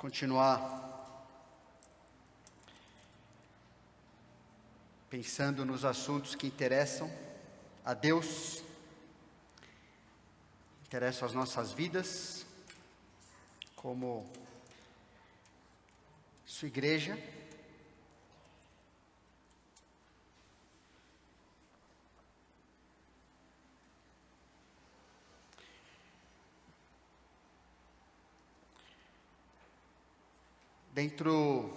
continuar pensando nos assuntos que interessam a Deus, interessam as nossas vidas, como sua igreja. Dentro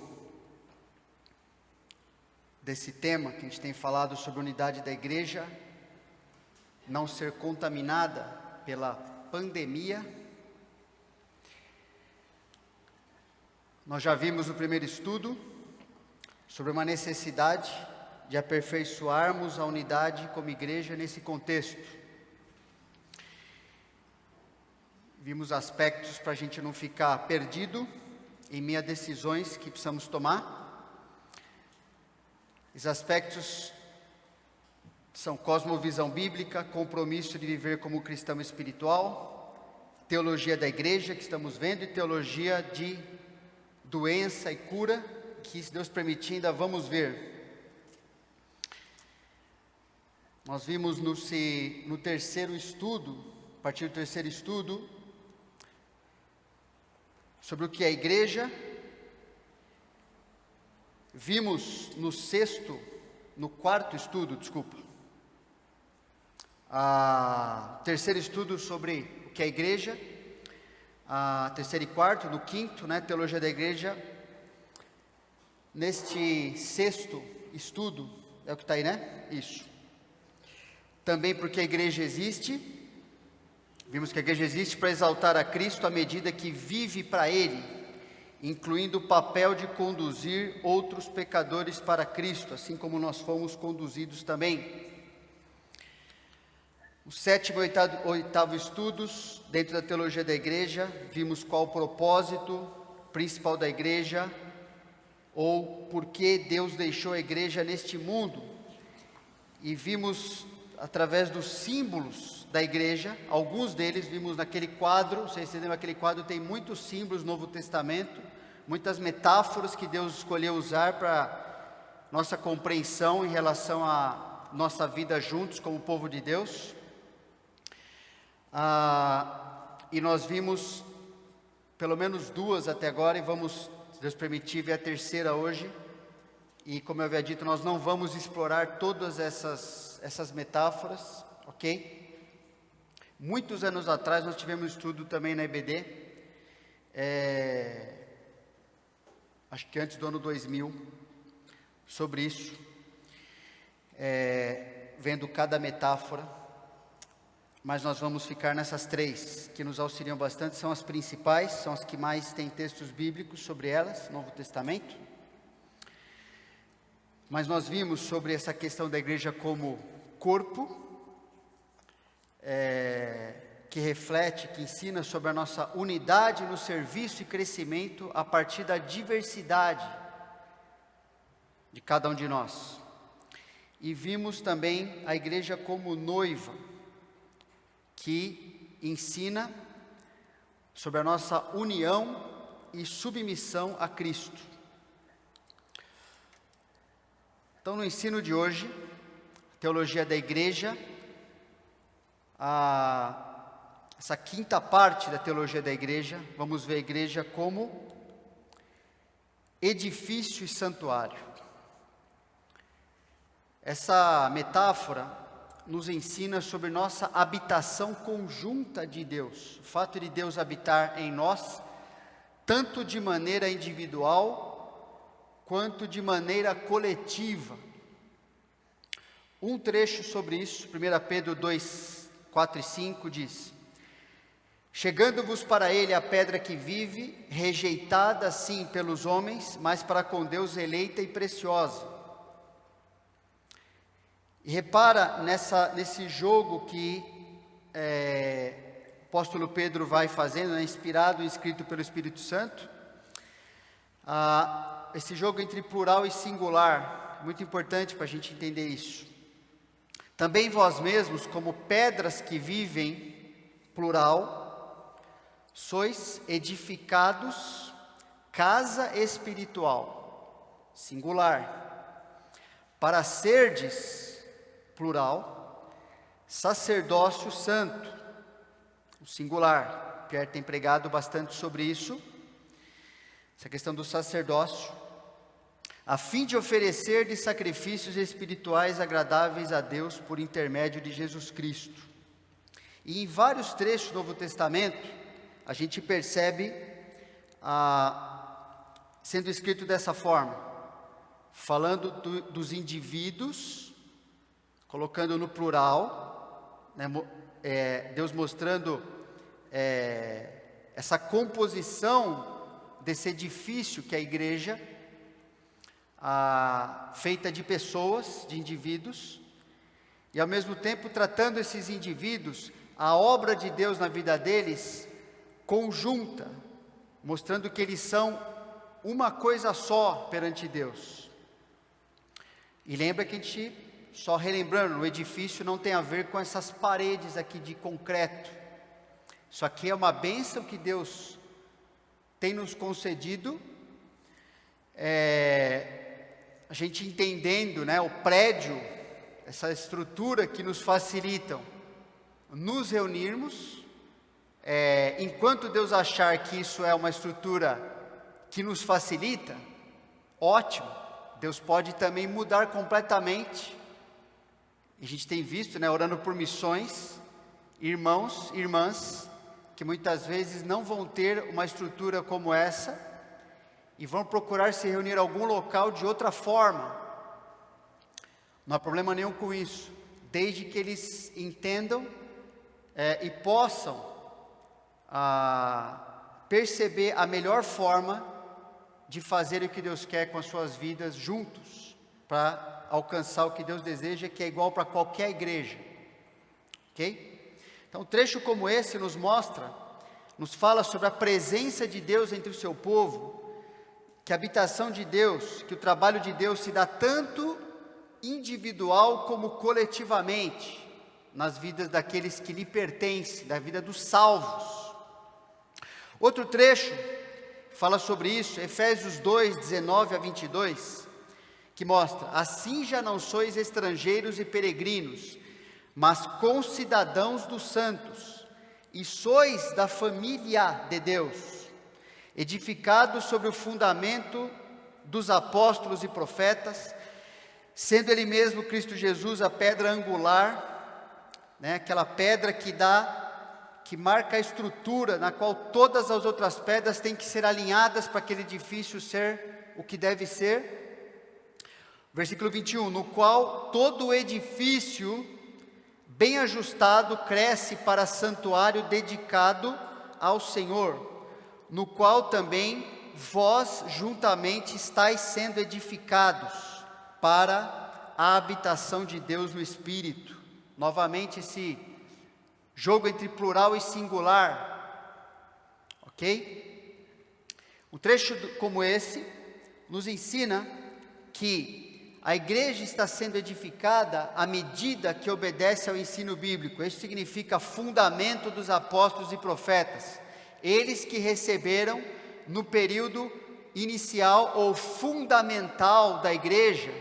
desse tema que a gente tem falado sobre a unidade da igreja, não ser contaminada pela pandemia, nós já vimos no primeiro estudo sobre uma necessidade de aperfeiçoarmos a unidade como igreja nesse contexto. Vimos aspectos para a gente não ficar perdido em meio a decisões que precisamos tomar. Os aspectos são cosmovisão bíblica, compromisso de viver como cristão espiritual, teologia da igreja que estamos vendo e teologia de doença e cura, que se Deus permitir ainda vamos ver. Nós vimos no terceiro estudo, a partir do terceiro estudo, sobre o que é a igreja. Vimos no quarto estudo, terceiro estudo sobre o que é a igreja, terceiro e quarto, no quinto, teologia da igreja. Neste sexto estudo, é o que está aí, Isso. Também porque a igreja existe. Vimos que a igreja existe para exaltar a Cristo à medida que vive para Ele, incluindo o papel de conduzir outros pecadores para Cristo, assim como nós fomos conduzidos também. O sétimo e oitavo estudos, dentro da teologia da igreja, vimos qual o propósito principal da igreja, ou por que Deus deixou a igreja neste mundo, e vimos através dos símbolos da igreja, alguns deles vimos naquele quadro. Vocês lembram, aquele quadro tem muitos símbolos no Novo Testamento, muitas metáforas que Deus escolheu usar para nossa compreensão em relação à nossa vida juntos como povo de Deus. E nós vimos pelo menos duas até agora, e vamos, se Deus permitir, ver a terceira hoje. E como eu havia dito, nós não vamos explorar todas essas metáforas, ok? Muitos anos atrás nós tivemos um estudo também na EBD, acho que antes do ano 2000, sobre isso, vendo cada metáfora, mas nós vamos ficar nessas três, que nos auxiliam bastante, são as principais, são as que mais têm textos bíblicos sobre elas, Novo Testamento. Mas nós vimos sobre essa questão da igreja como corpo, que reflete, que ensina sobre a nossa unidade no serviço e crescimento a partir da diversidade de cada um de nós. E vimos também a igreja como noiva, que ensina sobre a nossa união e submissão a Cristo. Então, no ensino de hoje, teologia da igreja, essa quinta parte da teologia da igreja, vamos ver a igreja como edifício e santuário. Essa metáfora nos ensina sobre nossa habitação conjunta de Deus, o fato de Deus habitar em nós, tanto de maneira individual, quanto de maneira coletiva. Um trecho sobre isso, 1 Pedro 2, 4 e 5 diz: chegando-vos para ele a pedra que vive, rejeitada sim pelos homens, mas para com Deus eleita e preciosa. E repara nesse jogo que o apóstolo Pedro vai fazendo, inspirado e escrito pelo Espírito Santo, esse jogo entre plural e singular, muito importante para a gente entender isso. Também vós mesmos, como pedras que vivem, plural, sois edificados casa espiritual, singular, para serdes, plural, sacerdócio santo, singular. Pierre tem pregado bastante sobre isso, essa questão do sacerdócio, a fim de oferecer de sacrifícios espirituais agradáveis a Deus por intermédio de Jesus Cristo. E em vários trechos do Novo Testamento, a gente percebe sendo escrito dessa forma, falando dos indivíduos, colocando no plural, né, Deus mostrando essa composição desse edifício que é a igreja, feita de pessoas, de indivíduos, e ao mesmo tempo tratando esses indivíduos, a obra de Deus na vida deles, conjunta, mostrando que eles são uma coisa só perante Deus. E lembra que a gente, só relembrando, o edifício não tem a ver com essas paredes aqui de concreto. Isso aqui é uma bênção que Deus tem nos concedido, a gente entendendo, né, o prédio, essa estrutura que nos facilitam nos reunirmos, enquanto Deus achar que isso é uma estrutura que nos facilita, ótimo, Deus pode também mudar completamente. A gente tem visto, né, orando por missões, irmãos, irmãs, que muitas vezes não vão ter uma estrutura como essa, e vão procurar se reunir em algum local de outra forma. Não há problema nenhum com isso, desde que eles entendam e possam perceber a melhor forma de fazer o que Deus quer com as suas vidas juntos, para alcançar o que Deus deseja, que é igual para qualquer igreja, ok? Então, um trecho como esse nos fala sobre a presença de Deus entre o seu povo, que a habitação de Deus, que o trabalho de Deus se dá tanto individual como coletivamente, nas vidas daqueles que lhe pertencem, da vida dos salvos. Outro trecho fala sobre isso, Efésios 2, 19 a 22, que mostra: assim já não sois estrangeiros e peregrinos, mas concidadãos dos santos, e sois da família de Deus, edificados sobre o fundamento dos apóstolos e profetas, sendo Ele mesmo, Cristo Jesus, a pedra angular, né, aquela pedra que marca a estrutura, na qual todas as outras pedras têm que ser alinhadas para aquele edifício ser o que deve ser. Versículo 21, no qual todo o edifício, bem ajustado, cresce para santuário dedicado ao Senhor, no qual também vós juntamente estáis sendo edificados para a habitação de Deus no Espírito. Novamente esse jogo entre plural e singular, ok? Um trecho como esse nos ensina que a igreja está sendo edificada à medida que obedece ao ensino bíblico. Isso significa fundamento dos apóstolos e profetas, eles que receberam no período inicial ou fundamental da igreja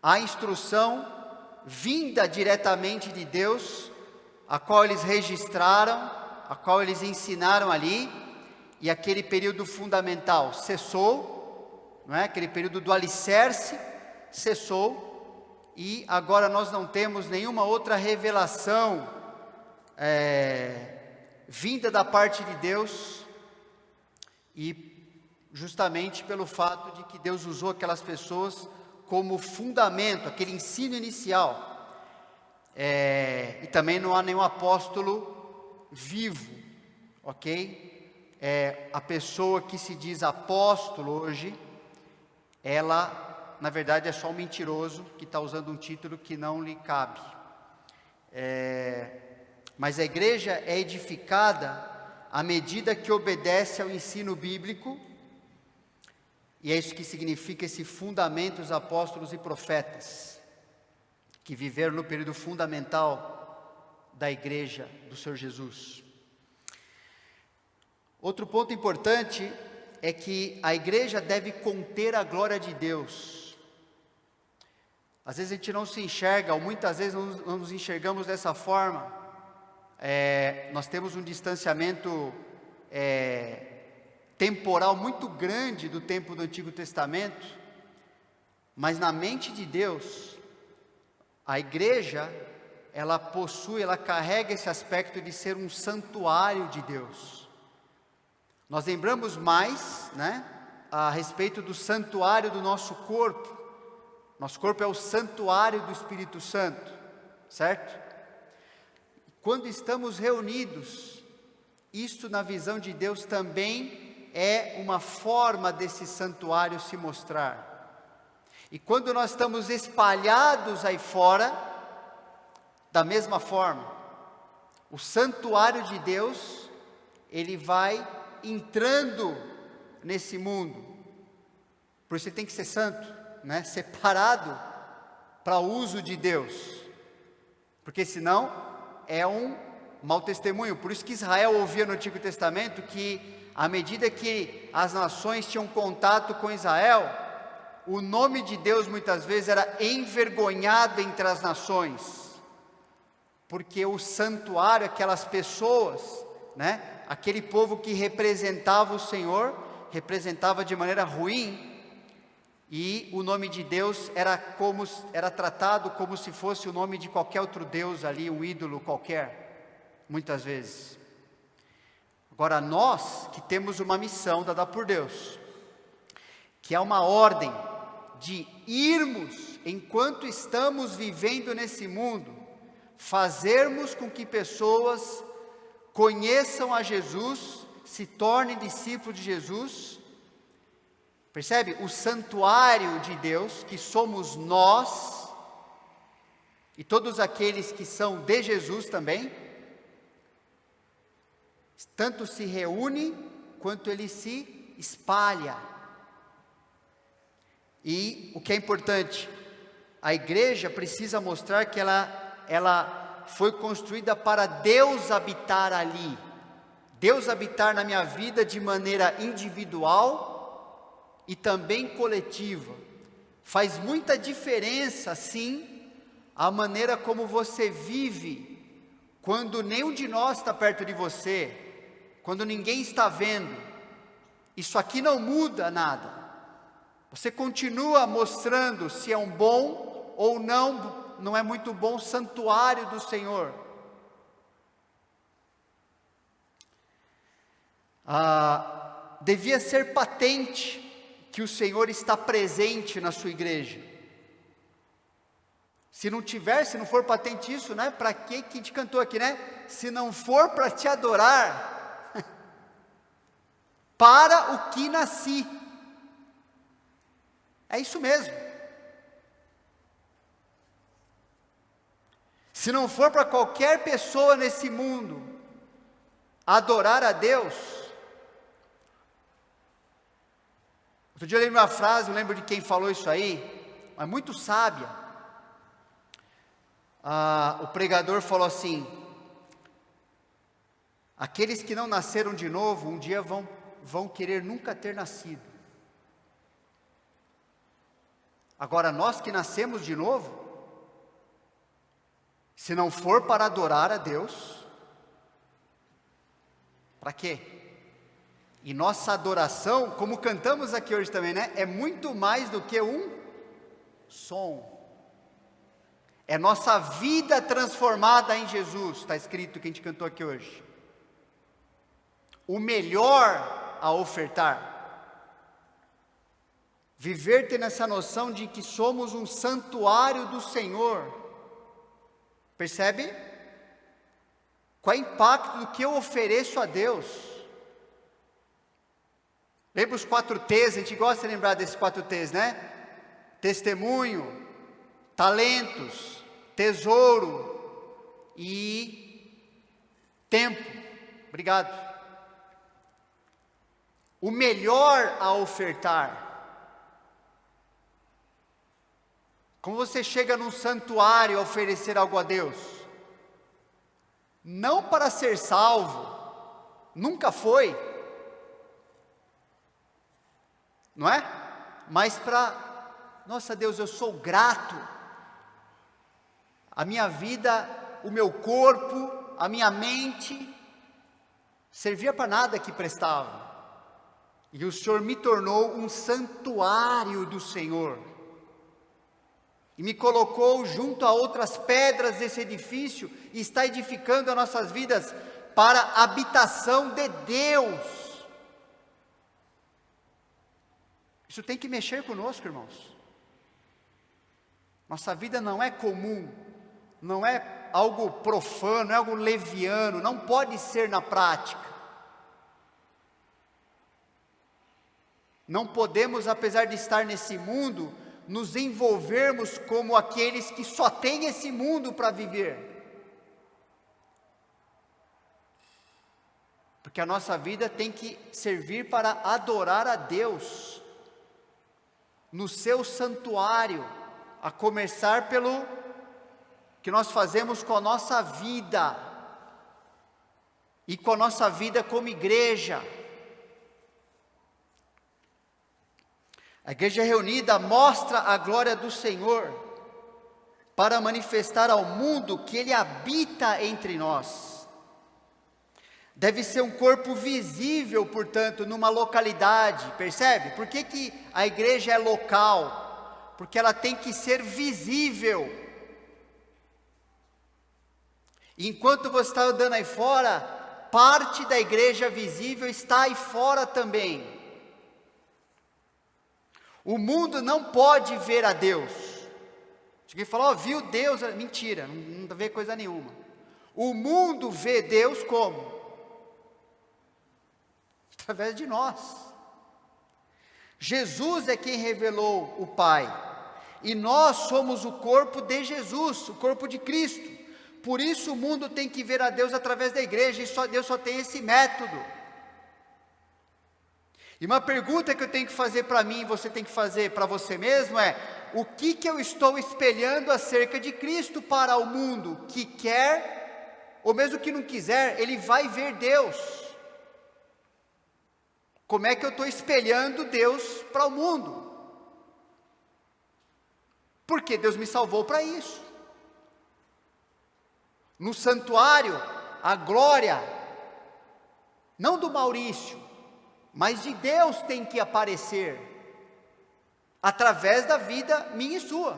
a instrução vinda diretamente de Deus, a qual eles registraram, a qual eles ensinaram ali, e aquele período fundamental cessou, não é? Aquele período do alicerce cessou, e agora nós não temos nenhuma outra revelação vinda da parte de Deus, e justamente pelo fato de que Deus usou aquelas pessoas como fundamento, aquele ensino inicial, e também não há nenhum apóstolo vivo, ok? A pessoa que se diz apóstolo hoje, ela na verdade é só um mentiroso que está usando um título que não lhe cabe. Mas a igreja é edificada à medida que obedece ao ensino bíblico, e é isso que significa esse fundamento dos apóstolos e profetas, que viveram no período fundamental da igreja do Senhor Jesus. Outro ponto importante é que a igreja deve conter a glória de Deus. Às vezes a gente não se enxerga, ou muitas vezes não nos enxergamos dessa forma. Nós temos um distanciamento temporal muito grande do tempo do Antigo Testamento, mas na mente de Deus, a igreja, ela carrega esse aspecto de ser um santuário de Deus. Nós lembramos mais, a respeito do santuário do nosso corpo. Nosso corpo é o santuário do Espírito Santo, certo? Quando estamos reunidos, isto na visão de Deus também é uma forma desse santuário se mostrar. E quando nós estamos espalhados aí fora, da mesma forma, o santuário de Deus, ele vai entrando nesse mundo. Por isso ele tem que ser santo, separado para o uso de Deus, porque senão é um mau testemunho. Por isso que Israel ouvia no Antigo Testamento que, à medida que as nações tinham contato com Israel, o nome de Deus muitas vezes era envergonhado entre as nações, porque o santuário, aquelas pessoas, aquele povo que representava o Senhor, representava de maneira ruim, e o nome de Deus era tratado como se fosse o nome de qualquer outro Deus ali, um ídolo qualquer, muitas vezes. Agora nós que temos uma missão dada por Deus, que é uma ordem de irmos, enquanto estamos vivendo nesse mundo, fazermos com que pessoas conheçam a Jesus, se tornem discípulos de Jesus. Percebe? O santuário de Deus, que somos nós, e todos aqueles que são de Jesus também, tanto se reúne, quanto ele se espalha. E o que é importante, a igreja precisa mostrar que ela foi construída para Deus habitar ali, Deus habitar na minha vida de maneira individual e também coletiva. Faz muita diferença, sim, a maneira como você vive, quando nenhum de nós está perto de você, quando ninguém está vendo. Isso aqui não muda nada. Você continua mostrando se é um bom ou não é muito bom santuário do Senhor. Devia ser patente que o Senhor está presente na sua igreja. Se não for patente isso, para que a gente cantou aqui, Se não for para te adorar, para o que nasci. É isso mesmo. Se não for para qualquer pessoa nesse mundo adorar a Deus. Outro dia eu lembro uma frase, não lembro de quem falou isso aí, mas muito sábia. O pregador falou assim: aqueles que não nasceram de novo, um dia vão querer nunca ter nascido. Agora, nós que nascemos de novo, se não for para adorar a Deus, para quê? E nossa adoração, como cantamos aqui hoje também, é muito mais do que um som. É nossa vida transformada em Jesus, está escrito que a gente cantou aqui hoje. O melhor a ofertar. Viver tendo essa noção de que somos um santuário do Senhor. Percebe? Qual é o impacto do que eu ofereço a Deus? Lembra os 4 T's? A gente gosta de lembrar desses 4 T's, Testemunho, talentos, tesouro e tempo. Obrigado. O melhor a ofertar. Como você chega num santuário a oferecer algo a Deus? Não para ser salvo, nunca foi. não é? Mas nossa Deus, eu sou grato. A minha vida, o meu corpo, a minha mente, servia para nada que prestava. E o Senhor me tornou um santuário do Senhor. E me colocou junto a outras pedras desse edifício, e está edificando as nossas vidas para a habitação de Deus. Isso tem que mexer conosco, irmãos. Nossa vida não é comum, não é algo profano, não é algo leviano, não pode ser na prática. Não podemos, apesar de estar nesse mundo, nos envolvermos como aqueles que só têm esse mundo para viver. Porque a nossa vida tem que servir para adorar a Deus, no seu santuário, a começar pelo que nós fazemos com a nossa vida, e com a nossa vida como igreja. A igreja reunida mostra a glória do Senhor, para manifestar ao mundo que Ele habita entre nós. Deve ser um corpo visível, portanto, numa localidade, percebe? Por que a igreja é local? Porque ela tem que ser visível. Enquanto você está andando aí fora, parte da igreja visível está aí fora também. O mundo não pode ver a Deus. Alguém falou, viu Deus? Mentira, não vê coisa nenhuma. O mundo vê Deus como? Através de nós. Jesus é quem revelou o Pai, e nós somos o corpo de Jesus, o corpo de Cristo. Por isso o mundo tem que ver a Deus através da igreja, e Deus só tem esse método. E uma pergunta que eu tenho que fazer para mim, e você tem que fazer para você mesmo é: o que eu estou espelhando acerca de Cristo para o mundo que quer, ou mesmo que não quiser, ele vai ver Deus? Como é que eu estou espelhando Deus para o mundo? Porque Deus me salvou para isso. No santuário, a glória, não do Maurício, mas de Deus tem que aparecer, através da vida minha e sua.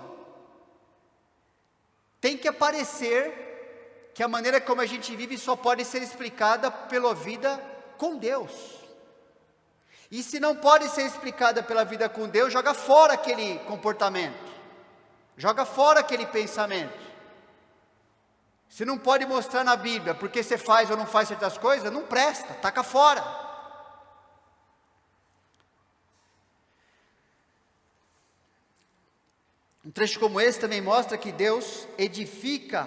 Tem que aparecer que a maneira como a gente vive só pode ser explicada pela vida com Deus. E se não pode ser explicada pela vida com Deus, joga fora aquele comportamento, joga fora aquele pensamento. Se não pode mostrar na Bíblia porque você faz ou não faz certas coisas, não presta, taca fora. Um trecho como esse também mostra que Deus edifica,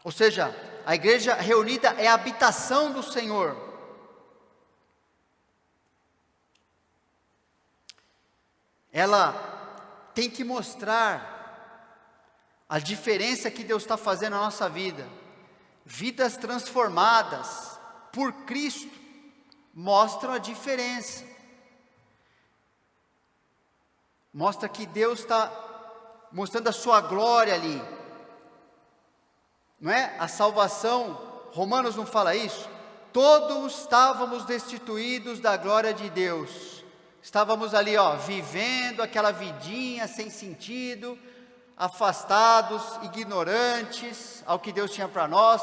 ou seja, a igreja reunida é a habitação do Senhor. Ela tem que mostrar a diferença que Deus está fazendo na nossa vida. Vidas transformadas por Cristo mostram a diferença. Mostra que Deus está mostrando a sua glória ali. Não é? A salvação, Romanos não fala isso? Todos estávamos destituídos da glória de Deus. Estávamos ali, vivendo aquela vidinha sem sentido, afastados, ignorantes ao que Deus tinha para nós,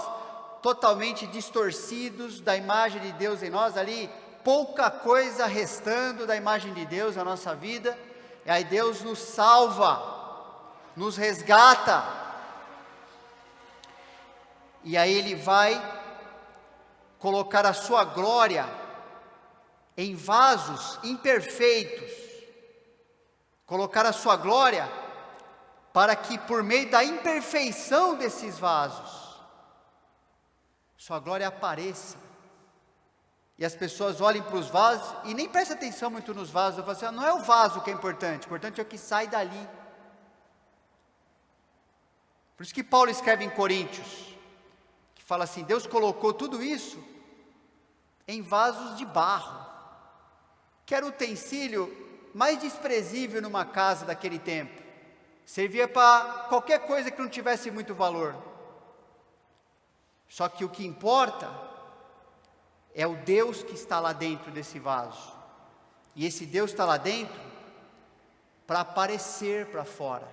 totalmente distorcidos da imagem de Deus em nós ali, pouca coisa restando da imagem de Deus na nossa vida. E aí Deus nos salva, nos resgata, e aí Ele vai colocar a sua glória em vasos imperfeitos, colocar a sua glória, para que por meio da imperfeição desses vasos, sua glória apareça, e as pessoas olhem para os vasos, e nem prestem atenção muito nos vasos, eu falo assim, não é o vaso que é importante é o que sai dali. Por isso que Paulo escreve em Coríntios, que fala assim, Deus colocou tudo isso em vasos de barro, que era o utensílio mais desprezível numa casa daquele tempo. Servia para qualquer coisa que não tivesse muito valor. Só que o que importa é o Deus que está lá dentro desse vaso. E esse Deus está lá dentro para aparecer para fora.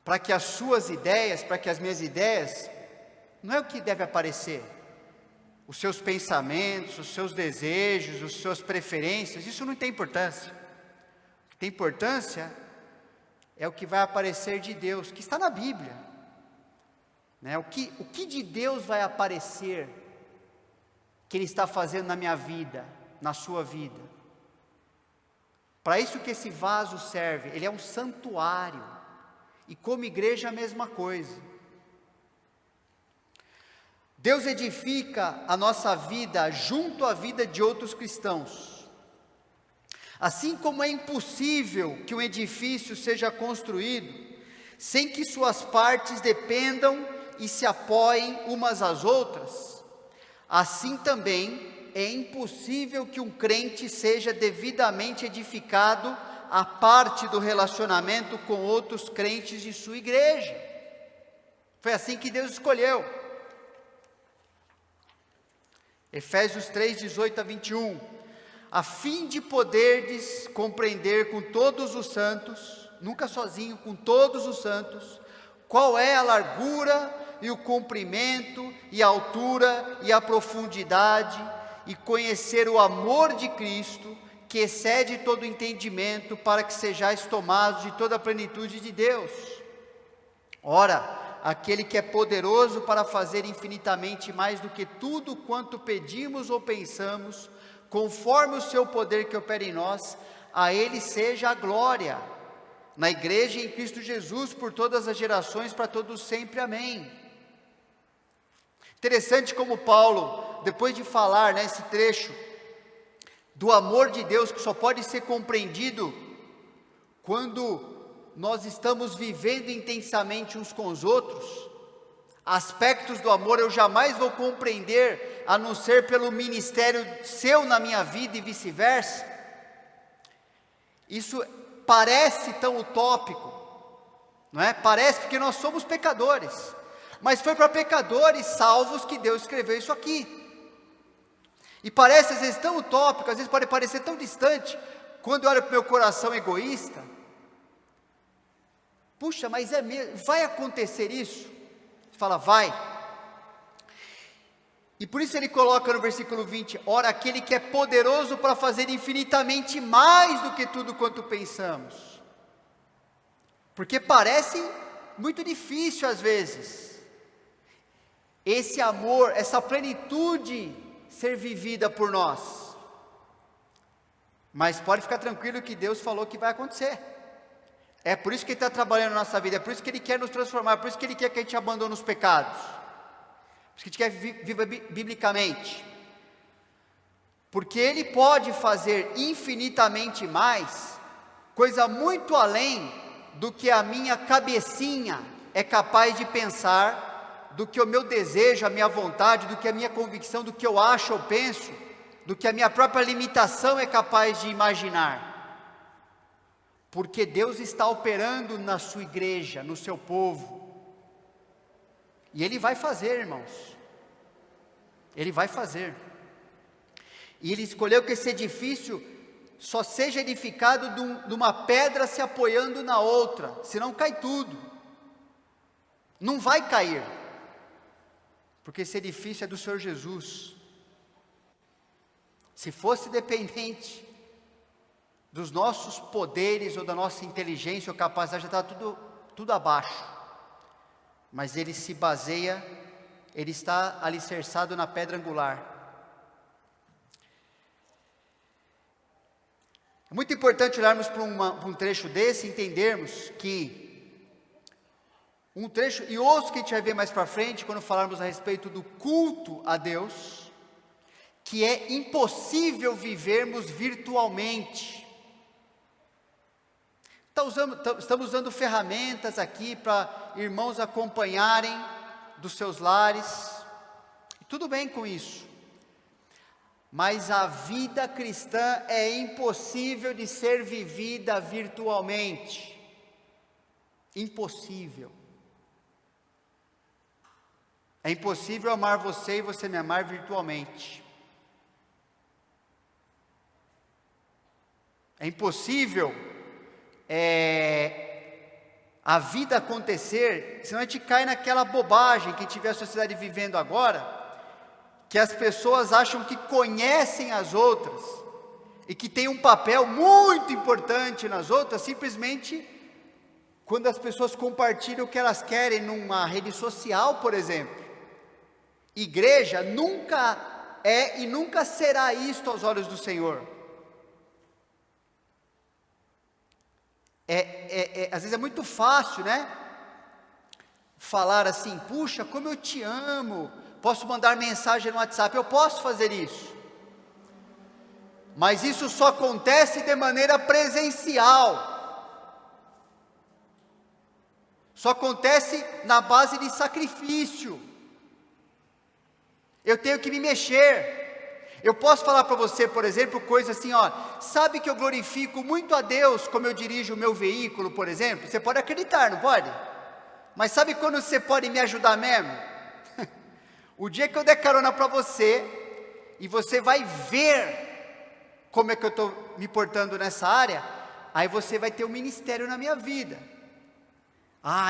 Para que as suas ideias, para que as minhas ideias, não é o que deve aparecer. Os seus pensamentos, os seus desejos, as suas preferências, isso não tem importância. O que tem importância é o que vai aparecer de Deus, que está na Bíblia. O que de Deus vai aparecer, que Ele está fazendo na minha vida, na sua vida. Para isso que esse vaso serve, ele é um santuário. E como igreja a mesma coisa. Deus edifica a nossa vida junto à vida de outros cristãos. Assim como é impossível que um edifício seja construído sem que suas partes dependam e se apoiem umas às outras, assim também é impossível que um crente seja devidamente edificado a parte do relacionamento com outros crentes de sua igreja. Foi assim que Deus escolheu. Efésios 3, 18 a 21, a fim de poderdes compreender com todos os santos, nunca sozinho, com todos os santos, qual é a largura e o comprimento e a altura e a profundidade, e conhecer o amor de Cristo, que excede todo entendimento, para que sejais tomados de toda a plenitude de Deus. Ora, aquele que é poderoso para fazer infinitamente mais do que tudo quanto pedimos ou pensamos, conforme o seu poder que opera em nós, a Ele seja a glória, na igreja e em Cristo Jesus, por todas as gerações, para todos sempre, amém. Interessante como Paulo, depois de falar nesse trecho, do amor de Deus, que só pode ser compreendido quando nós estamos vivendo intensamente uns com os outros, aspectos do amor eu jamais vou compreender, a não ser pelo ministério seu na minha vida e vice-versa. Isso parece tão utópico, não é? Parece, porque nós somos pecadores, mas foi para pecadores salvos que Deus escreveu isso aqui. E parece às vezes tão utópico, às vezes pode parecer tão distante, quando eu olho para o meu coração egoísta. Puxa, mas é mesmo, vai acontecer isso? Você fala, vai. E por isso ele coloca no versículo 20, ora, aquele que é poderoso para fazer infinitamente mais do que tudo quanto pensamos. Porque parece muito difícil às vezes, esse amor, essa plenitude ser vivida por nós. Mas pode ficar tranquilo que Deus falou que vai acontecer. É por isso que Ele está trabalhando na nossa vida, é por isso que Ele quer nos transformar, é por isso que Ele quer que a gente abandone os pecados, por isso que a gente quer viva biblicamente, porque Ele pode fazer infinitamente mais, coisa muito além do que a minha cabecinha é capaz de pensar, do que o meu desejo, a minha vontade, do que a minha convicção, do que eu acho ou penso, do que a minha própria limitação é capaz de imaginar. Porque Deus está operando na sua igreja, no seu povo. E Ele vai fazer, irmãos. Ele vai fazer. E Ele escolheu que esse edifício só seja edificado de uma pedra se apoiando na outra, senão cai tudo. Não vai cair. Porque esse edifício é do Senhor Jesus. Se fosse dependente dos nossos poderes ou da nossa inteligência ou capacidade, já está tudo abaixo. Mas ele se baseia, ele está alicerçado na pedra angular. É muito importante olharmos para um trecho desse e entendermos que um trecho, e outros que a gente vai ver mais para frente, quando falarmos a respeito do culto a Deus, que é impossível vivermos virtualmente. Estamos usando ferramentas aqui para irmãos acompanharem dos seus lares, tudo bem com isso, mas a vida cristã é impossível de ser vivida virtualmente. Impossível. É impossível amar você e você me amar virtualmente. É impossível a vida acontecer, senão a gente cai naquela bobagem que a gente vê a sociedade vivendo agora, que as pessoas acham que conhecem as outras, e que tem um papel muito importante nas outras, simplesmente quando as pessoas compartilham o que elas querem numa rede social, por exemplo. Igreja nunca é e nunca será isto aos olhos do Senhor. Às vezes é muito fácil, né? Falar assim, puxa, como eu te amo. Posso mandar mensagem no WhatsApp, eu posso fazer isso. Mas isso só acontece de maneira presencial. Só acontece na base de sacrifício. Eu tenho que me mexer. Eu posso falar para você, por exemplo, coisa assim, sabe que eu glorifico muito a Deus como eu dirijo o meu veículo, por exemplo? Você pode acreditar, não pode? Mas sabe quando você pode me ajudar mesmo? O dia que eu der carona para você, e você vai ver como é que eu estou me portando nessa área, aí você vai ter um ministério na minha vida.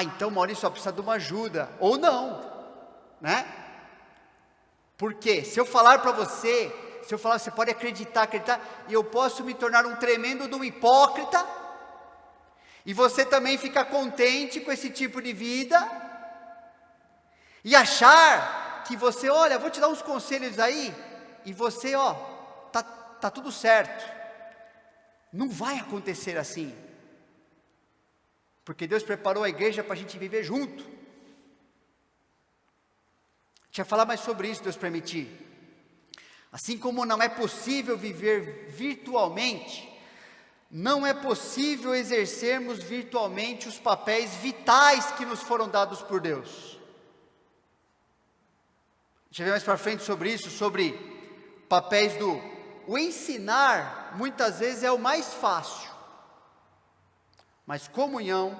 Então Maurício só precisa de uma ajuda, ou não, né? Porque se eu falar para você, você pode acreditar, e eu posso me tornar um tremendo de um hipócrita, e você também ficar contente com esse tipo de vida, e achar que você, olha, vou te dar uns conselhos aí, e você, tá tudo certo. Não vai acontecer assim, porque Deus preparou a igreja para a gente viver junto. Deixa eu falar mais sobre isso, Deus permitir. Assim como não é possível viver virtualmente, não é possível exercermos virtualmente os papéis vitais que nos foram dados por Deus. Deixa eu ver mais para frente sobre isso, sobre papéis o ensinar, muitas vezes é o mais fácil, mas comunhão,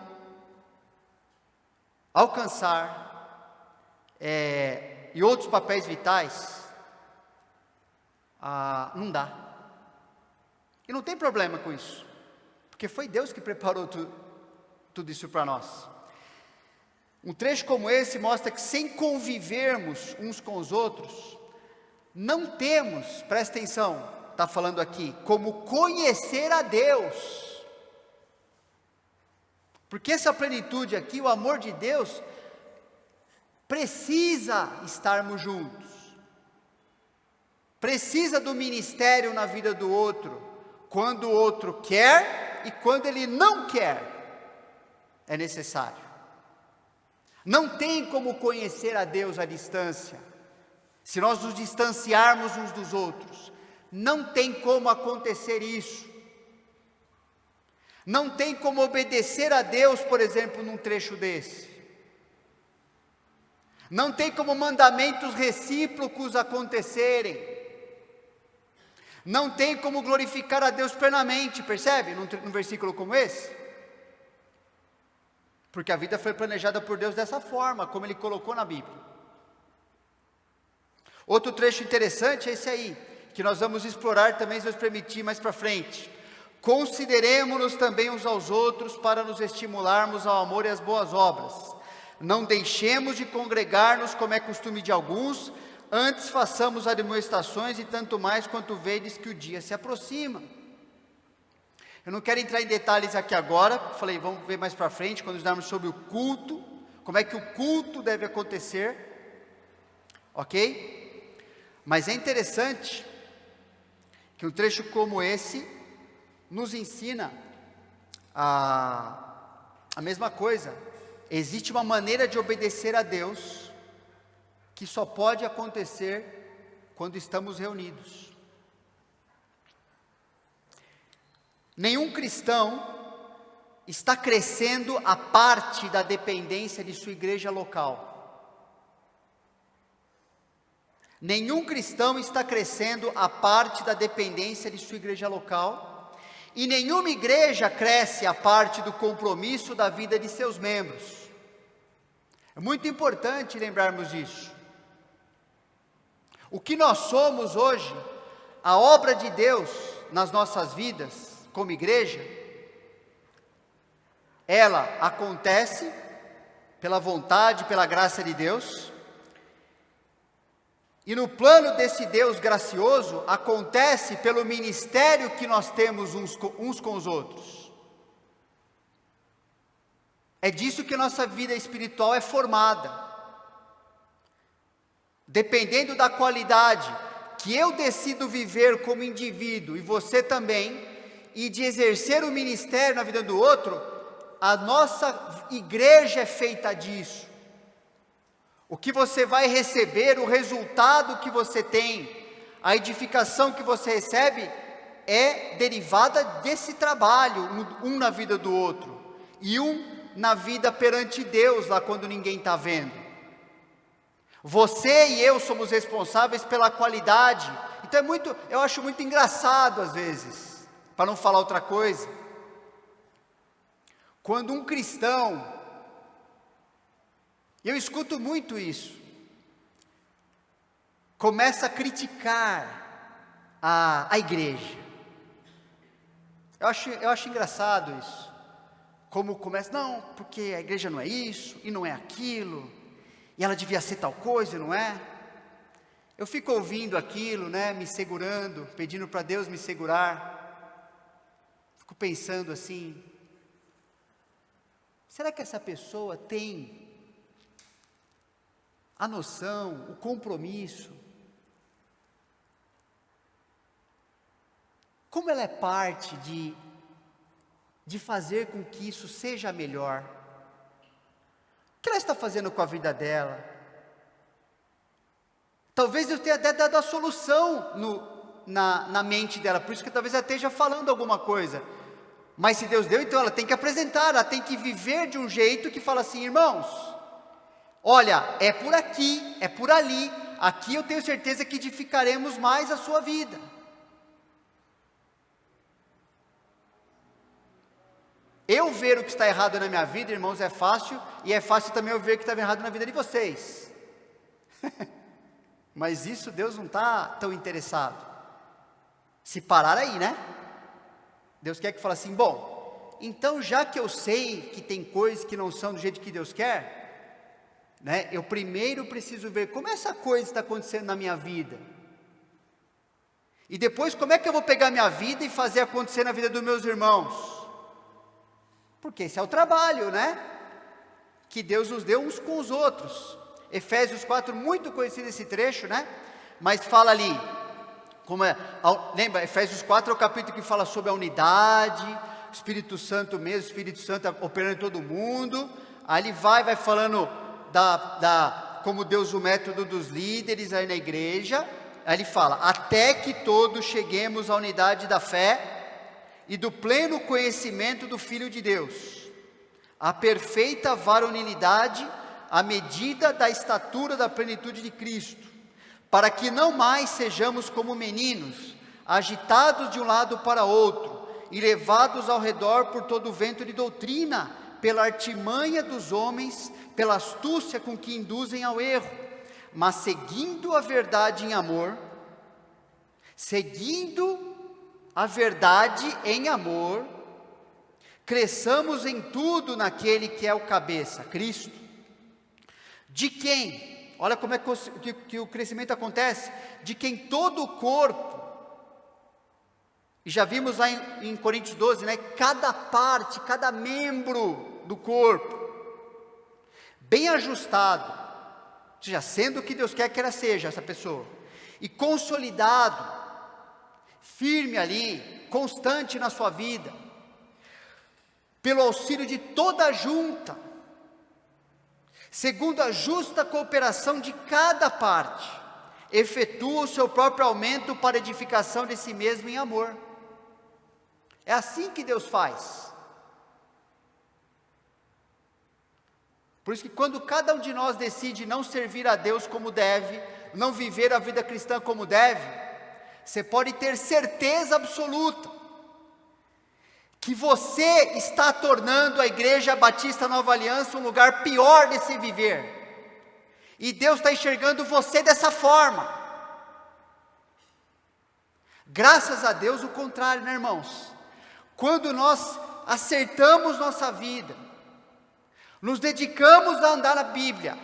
alcançar, e outros papéis vitais, não dá. E não tem problema com isso, porque foi Deus que preparou tudo isso para nós. Um trecho como esse mostra que sem convivermos uns com os outros, não temos, presta atenção, está falando aqui, como conhecer a Deus. Porque essa plenitude aqui, o amor de Deus, precisa estarmos juntos, precisa do ministério na vida do outro, quando o outro quer e quando ele não quer, é necessário. Não tem como conhecer a Deus à distância, se nós nos distanciarmos uns dos outros, não tem como acontecer isso. Não tem como obedecer a Deus, por exemplo, num trecho desse. Não tem como mandamentos recíprocos acontecerem. Não tem como glorificar a Deus plenamente, percebe? Num versículo como esse. Porque a vida foi planejada por Deus dessa forma, como Ele colocou na Bíblia. Outro trecho interessante é esse aí, que nós vamos explorar também, se Deus permitir, mais para frente. Consideremo-nos também uns aos outros para nos estimularmos ao amor e às boas obras. Não deixemos de congregar-nos como é costume de alguns, antes façamos admoestações e tanto mais quanto vedes que o dia se aproxima. Eu não quero entrar em detalhes aqui agora, falei, vamos ver mais para frente, quando estudarmos sobre o culto, como é que o culto deve acontecer, ok? Mas é interessante que um trecho como esse nos ensina a mesma coisa. Existe uma maneira de obedecer a Deus que só pode acontecer quando estamos reunidos. Nenhum cristão está crescendo a parte da dependência de sua igreja local. Nenhum cristão está crescendo à parte da dependência de sua igreja local, e nenhuma igreja cresce à parte do compromisso da vida de seus membros. É muito importante lembrarmos disso. O que nós somos hoje, a obra de Deus nas nossas vidas, como igreja, ela acontece pela vontade, pela graça de Deus, e no plano desse Deus gracioso, acontece pelo ministério que nós temos uns com os outros. É disso que nossa vida espiritual é formada. Dependendo da qualidade que eu decido viver como indivíduo, e você também, e de exercer o ministério na vida do outro, a nossa igreja é feita disso. O que você vai receber, o resultado que você tem, a edificação que você recebe, é derivada desse trabalho, um na vida do outro, e um na vida perante Deus, lá quando ninguém está vendo. Você e eu somos responsáveis pela qualidade. Então eu acho muito engraçado às vezes, para não falar outra coisa, quando um cristão, eu escuto muito isso, começa a criticar a igreja. Eu acho engraçado isso, como começa, não, porque a igreja não é isso, e não é aquilo, e ela devia ser tal coisa, não é? Eu fico ouvindo aquilo, né, me segurando, pedindo para Deus me segurar, fico pensando assim, será que essa pessoa tem a noção, o compromisso? Como ela é parte de fazer com que isso seja melhor? O que ela está fazendo com a vida dela? Talvez eu tenha até dado a solução na mente dela, por isso que talvez ela esteja falando alguma coisa. Mas se Deus deu, então ela tem que apresentar, ela tem que viver de um jeito que fala assim, irmãos, olha, é por aqui, é por ali, aqui eu tenho certeza que edificaremos mais a sua vida. Eu ver o que está errado na minha vida, irmãos, é fácil, e é fácil também eu ver o que está errado na vida de vocês. Mas isso Deus não está tão interessado. Se parar aí, né? Deus quer que fale assim, bom, então já que eu sei que tem coisas que não são do jeito que Deus quer, né, eu primeiro preciso ver como essa coisa está acontecendo na minha vida. E depois como é que eu vou pegar minha vida e fazer acontecer na vida dos meus irmãos? Porque esse é o trabalho, né? Que Deus nos deu uns com os outros. Efésios 4, muito conhecido esse trecho, né? Mas fala ali, lembra, Efésios 4 é o capítulo que fala sobre a unidade, o Espírito Santo mesmo, o Espírito Santo operando em todo mundo. Aí ele vai falando como Deus o método dos líderes aí na igreja. Aí ele fala, até que todos cheguemos à unidade da fé e do pleno conhecimento do Filho de Deus, a perfeita varonilidade, à medida da estatura da plenitude de Cristo, para que não mais sejamos como meninos, agitados de um lado para outro, e levados ao redor por todo o vento de doutrina, pela artimanha dos homens, pela astúcia com que induzem ao erro, mas seguindo a verdade em amor, cresçamos em tudo naquele que é o cabeça, Cristo, de quem, olha como é que o crescimento acontece, de quem todo o corpo, e já vimos lá em Coríntios 12, né, cada parte, cada membro do corpo, bem ajustado, ou seja, sendo o que Deus quer que ela seja, essa pessoa, e consolidado, firme ali, constante na sua vida, pelo auxílio de toda a junta, segundo a justa cooperação de cada parte, efetua o seu próprio aumento para edificação de si mesmo em amor. É assim que Deus faz. Por isso que quando cada um de nós decide não servir a Deus como deve, não viver a vida cristã como deve, você pode ter certeza absoluta que você está tornando a Igreja Batista Nova Aliança um lugar pior de se viver, e Deus está enxergando você dessa forma. Graças a Deus, o contrário, né, irmãos? Quando nós acertamos nossa vida, nos dedicamos a andar na Bíblia,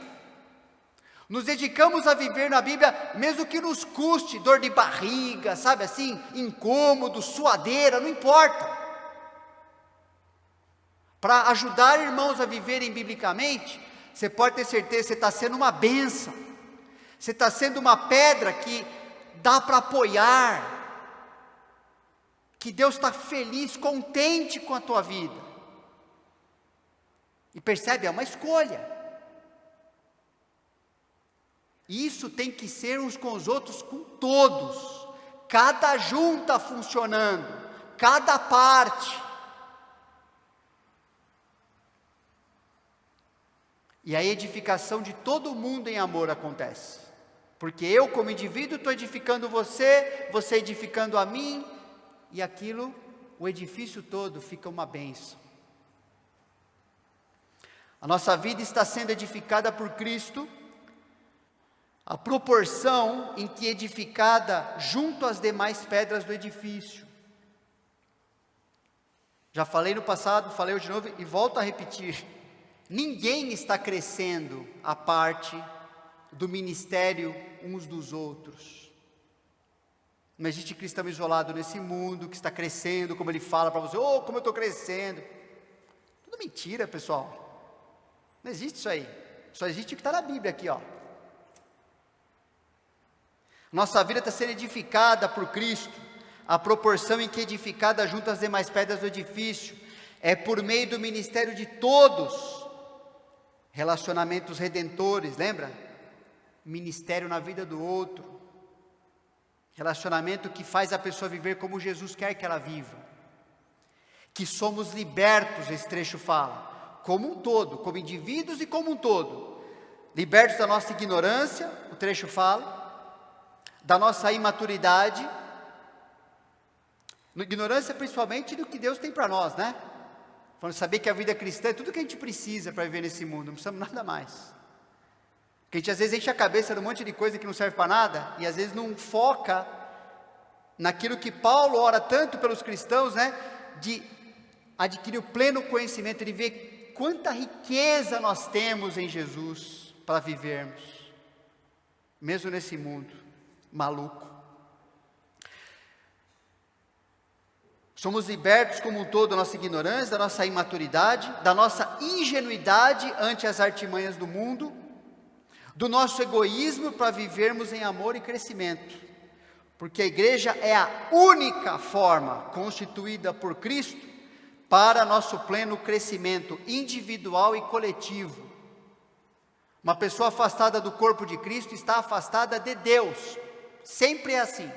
nos dedicamos a viver na Bíblia, mesmo que nos custe dor de barriga, sabe assim, incômodo, suadeira, não importa. Para ajudar irmãos a viverem biblicamente, você pode ter certeza que você está sendo uma bênção, você está sendo uma pedra que dá para apoiar, que Deus está feliz, contente com a tua vida. E percebe, é uma escolha. Isso tem que ser uns com os outros, com todos, cada junta funcionando, cada parte. E a edificação de todo mundo em amor acontece, porque eu como indivíduo estou edificando você, você edificando a mim, e aquilo, o edifício todo fica uma bênção. A nossa vida está sendo edificada por Cristo, a proporção em que edificada junto às demais pedras do edifício. Já falei no passado, falei hoje de novo e volto a repetir. Ninguém está crescendo à parte do ministério uns dos outros. Não existe cristão isolado nesse mundo, que está crescendo, como ele fala para você, oh, como eu estou crescendo. Tudo mentira, pessoal. Não existe isso aí. Só existe o que está na Bíblia aqui, ó. Nossa vida está sendo edificada por Cristo, a proporção em que edificada junto às demais pedras do edifício, é por meio do ministério de todos, relacionamentos redentores, lembra? Ministério na vida do outro, relacionamento que faz a pessoa viver como Jesus quer que ela viva, que somos libertos, esse trecho fala, como um todo, como indivíduos e como um todo, libertos da nossa ignorância, o trecho fala, da nossa imaturidade, ignorância principalmente do que Deus tem para nós, né? Falando, saber que a vida cristã é tudo que a gente precisa para viver nesse mundo, não precisamos nada mais. Porque a gente às vezes enche a cabeça de um monte de coisa que não serve para nada, e às vezes não foca naquilo que Paulo ora tanto pelos cristãos, né? De adquirir o pleno conhecimento, de ver quanta riqueza nós temos em Jesus para vivermos, mesmo nesse mundo maluco. Somos libertos como um todo da nossa ignorância, da nossa imaturidade, da nossa ingenuidade ante as artimanhas do mundo, do nosso egoísmo para vivermos em amor e crescimento, porque a igreja é a única forma constituída por Cristo para nosso pleno crescimento individual e coletivo. Uma pessoa afastada do corpo de Cristo está afastada de Deus, sempre é assim.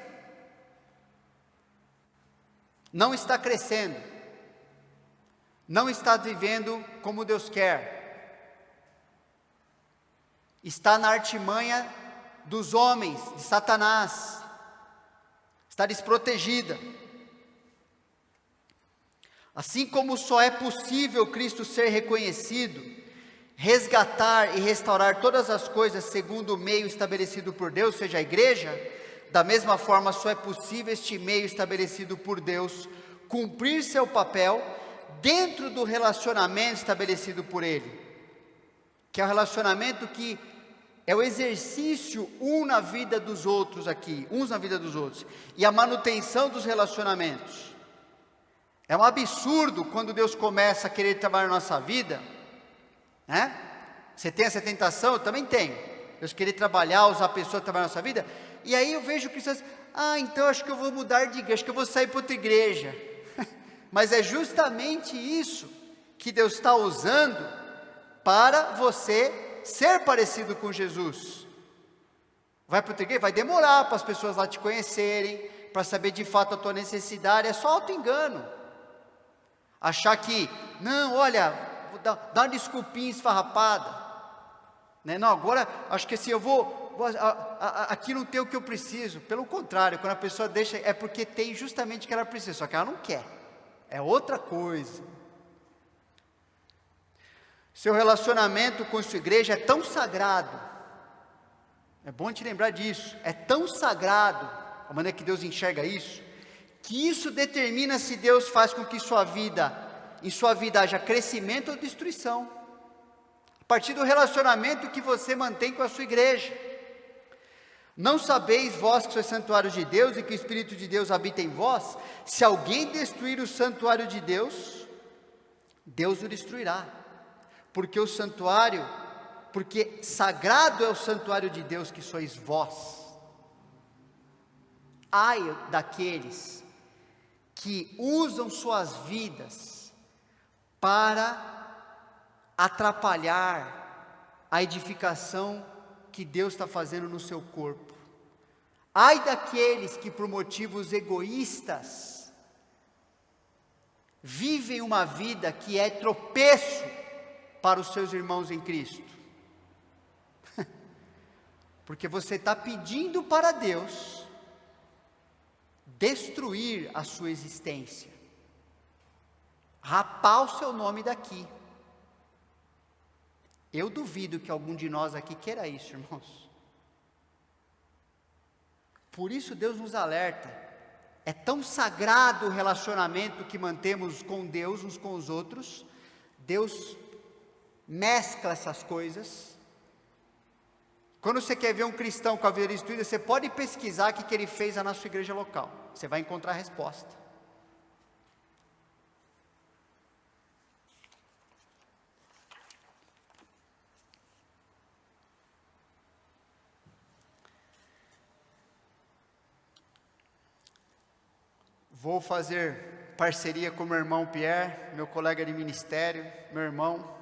Não está crescendo, não está vivendo como Deus quer, está na artimanha dos homens, de Satanás, está desprotegida. Assim como só é possível Cristo ser reconhecido, resgatar e restaurar todas as coisas segundo o meio estabelecido por Deus, seja a igreja, da mesma forma só é possível este meio estabelecido por Deus cumprir seu papel dentro do relacionamento estabelecido por Ele, que é o relacionamento que é o exercício um na vida dos outros aqui, uns na vida dos outros, e a manutenção dos relacionamentos. É um absurdo quando Deus começa a querer trabalhar na nossa vida, né? Você tem essa tentação? Eu também tenho. Deus querer trabalhar, usar pessoas para trabalhar na nossa vida, e aí eu vejo cristãos, então acho que eu vou mudar de igreja, acho que eu vou sair para outra igreja. Mas é justamente isso que Deus está usando para você ser parecido com Jesus. Vai para outra igreja? Vai demorar para as pessoas lá te conhecerem, para saber de fato a tua necessidade, é só auto-engano. Achar que, não, olha, vou dar uma desculpinha esfarrapada, né? Não, agora acho que assim eu vou aqui não tem o que eu preciso. Pelo contrário, quando a pessoa deixa, é porque tem justamente o que ela precisa, só que ela não quer, é outra coisa. Seu relacionamento com sua igreja é tão sagrado, é bom te lembrar disso, é tão sagrado, a maneira que Deus enxerga isso, que isso determina se Deus faz com que em sua vida haja crescimento ou destruição, a partir do relacionamento que você mantém com a sua igreja. Não sabeis vós que sois santuário de Deus e que o Espírito de Deus habita em vós? Se alguém destruir o santuário de Deus, Deus o destruirá, porque sagrado é o santuário de Deus que sois vós. Ai daqueles que usam suas vidas para atrapalhar a edificação que Deus está fazendo no seu corpo. Ai daqueles que por motivos egoístas vivem uma vida que é tropeço para os seus irmãos em Cristo. Porque você está pedindo para Deus destruir a sua existência, rapar o seu nome daqui. Eu duvido que algum de nós aqui queira isso, irmãos. Por isso Deus nos alerta, é tão sagrado o relacionamento que mantemos com Deus uns com os outros. Deus mescla essas coisas. Quando você quer ver um cristão com a vida destruída, você pode pesquisar o que ele fez na sua igreja local, você vai encontrar a resposta. Vou fazer parceria com meu irmão Pierre, meu colega de ministério, meu irmão,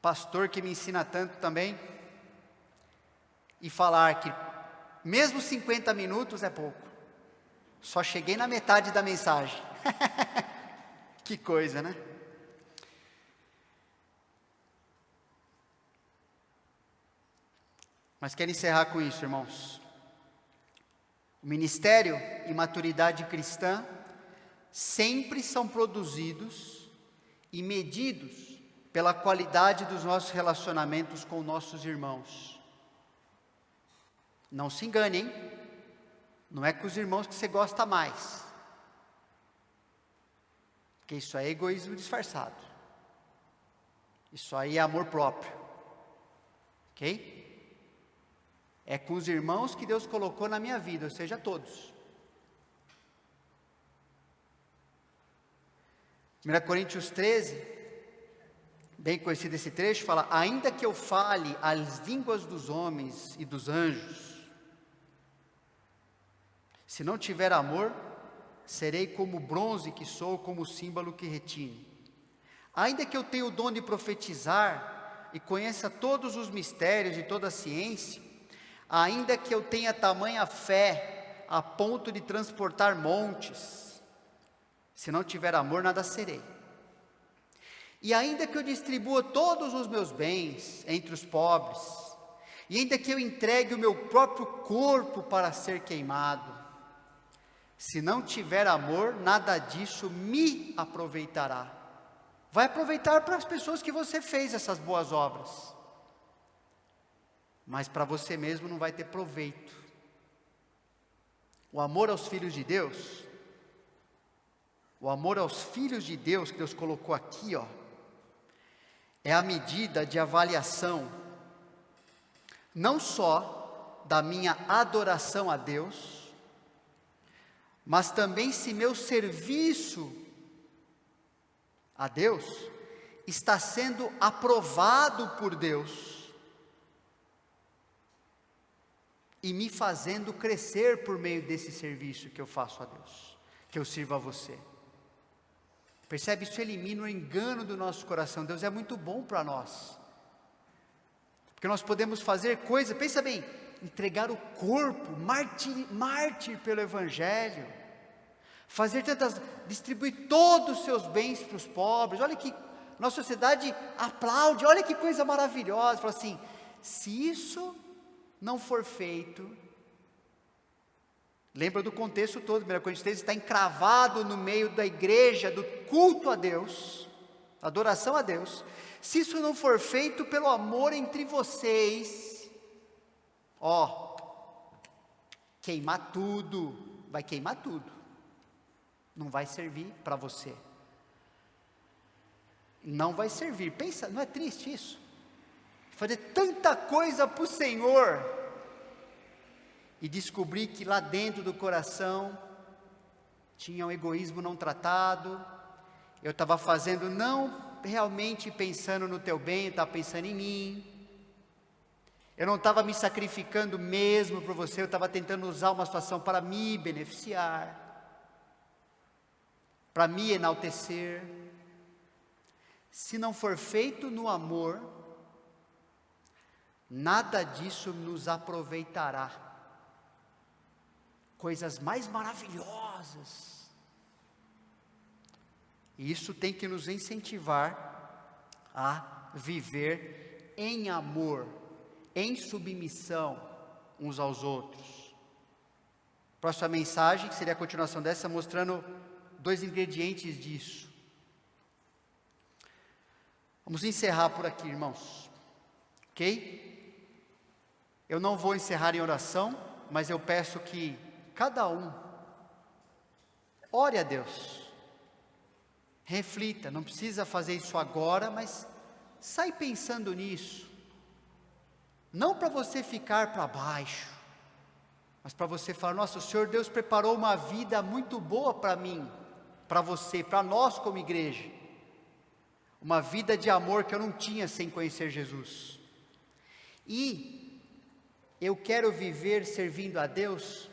pastor que me ensina tanto também, e falar que mesmo 50 minutos é pouco, só cheguei na metade da mensagem. Que coisa, né? Mas quero encerrar com isso, irmãos. O ministério e maturidade cristã sempre são produzidos e medidos pela qualidade dos nossos relacionamentos com nossos irmãos. Não se engane, hein? Não é com os irmãos que você gosta mais, porque isso é egoísmo disfarçado, isso aí é amor próprio, ok? É com os irmãos que Deus colocou na minha vida, ou seja, todos. 1 Coríntios 13, bem conhecido esse trecho, fala: ainda que eu fale as línguas dos homens e dos anjos, se não tiver amor, serei como bronze que sou, como símbolo que retine. Ainda que eu tenha o dom de profetizar e conheça todos os mistérios e toda a ciência, ainda que eu tenha tamanha fé a ponto de transportar montes, se não tiver amor, nada serei. E ainda que eu distribua todos os meus bens entre os pobres, e ainda que eu entregue o meu próprio corpo para ser queimado, se não tiver amor, nada disso me aproveitará. Vai aproveitar para as pessoas que você fez essas boas obras, mas para você mesmo não vai ter proveito. O amor aos filhos de Deus, que Deus colocou aqui, é a medida de avaliação, não só da minha adoração a Deus, mas também se meu serviço a Deus está sendo aprovado por Deus, e me fazendo crescer por meio desse serviço que eu faço a Deus, que eu sirvo a você. Percebe? Isso elimina o engano do nosso coração. Deus é muito bom para nós, porque nós podemos fazer coisas, pensa bem, entregar o corpo, mártir pelo Evangelho, distribuir todos os seus bens para os pobres. Olha que nossa sociedade aplaude, olha que coisa maravilhosa. Fala assim: Se isso não for feito, lembra do contexto todo, 1 Coríntios 13 está encravado no meio da igreja, do culto a Deus, adoração a Deus. Se isso não for feito pelo amor entre vocês, queimar tudo, vai queimar tudo, não vai servir para você, não vai servir. Pensa, não é triste isso? Fazer tanta coisa para o Senhor, e descobrir que lá dentro do coração, tinha um egoísmo não tratado, eu estava fazendo não realmente pensando no teu bem, eu estava pensando em mim, eu não estava me sacrificando mesmo por você, eu estava tentando usar uma situação para me beneficiar, para me enaltecer. Se não for feito no amor, nada disso nos aproveitará. Coisas mais maravilhosas. E isso tem que nos incentivar a viver em amor, em submissão uns aos outros. Próxima mensagem, que seria a continuação dessa, mostrando 2 ingredientes disso. Vamos encerrar por aqui, irmãos. Ok? Eu não vou encerrar em oração, mas eu peço que cada um ore a Deus, reflita, não precisa fazer isso agora, mas sai pensando nisso, não para você ficar para baixo, mas para você falar: nossa, o Senhor Deus preparou uma vida muito boa para mim, para você, para nós como igreja, uma vida de amor que eu não tinha sem conhecer Jesus, e eu quero viver servindo a Deus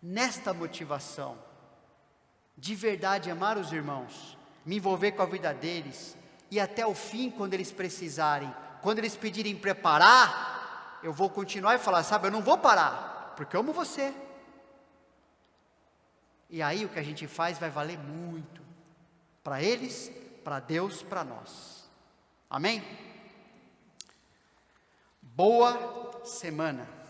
nesta motivação, de verdade amar os irmãos, me envolver com a vida deles, e até o fim, quando eles precisarem, quando eles pedirem para parar, eu vou continuar e falar: sabe, eu não vou parar, porque eu amo você. E aí o que a gente faz vai valer muito, para eles, para Deus, para nós. Amém? Boa semana.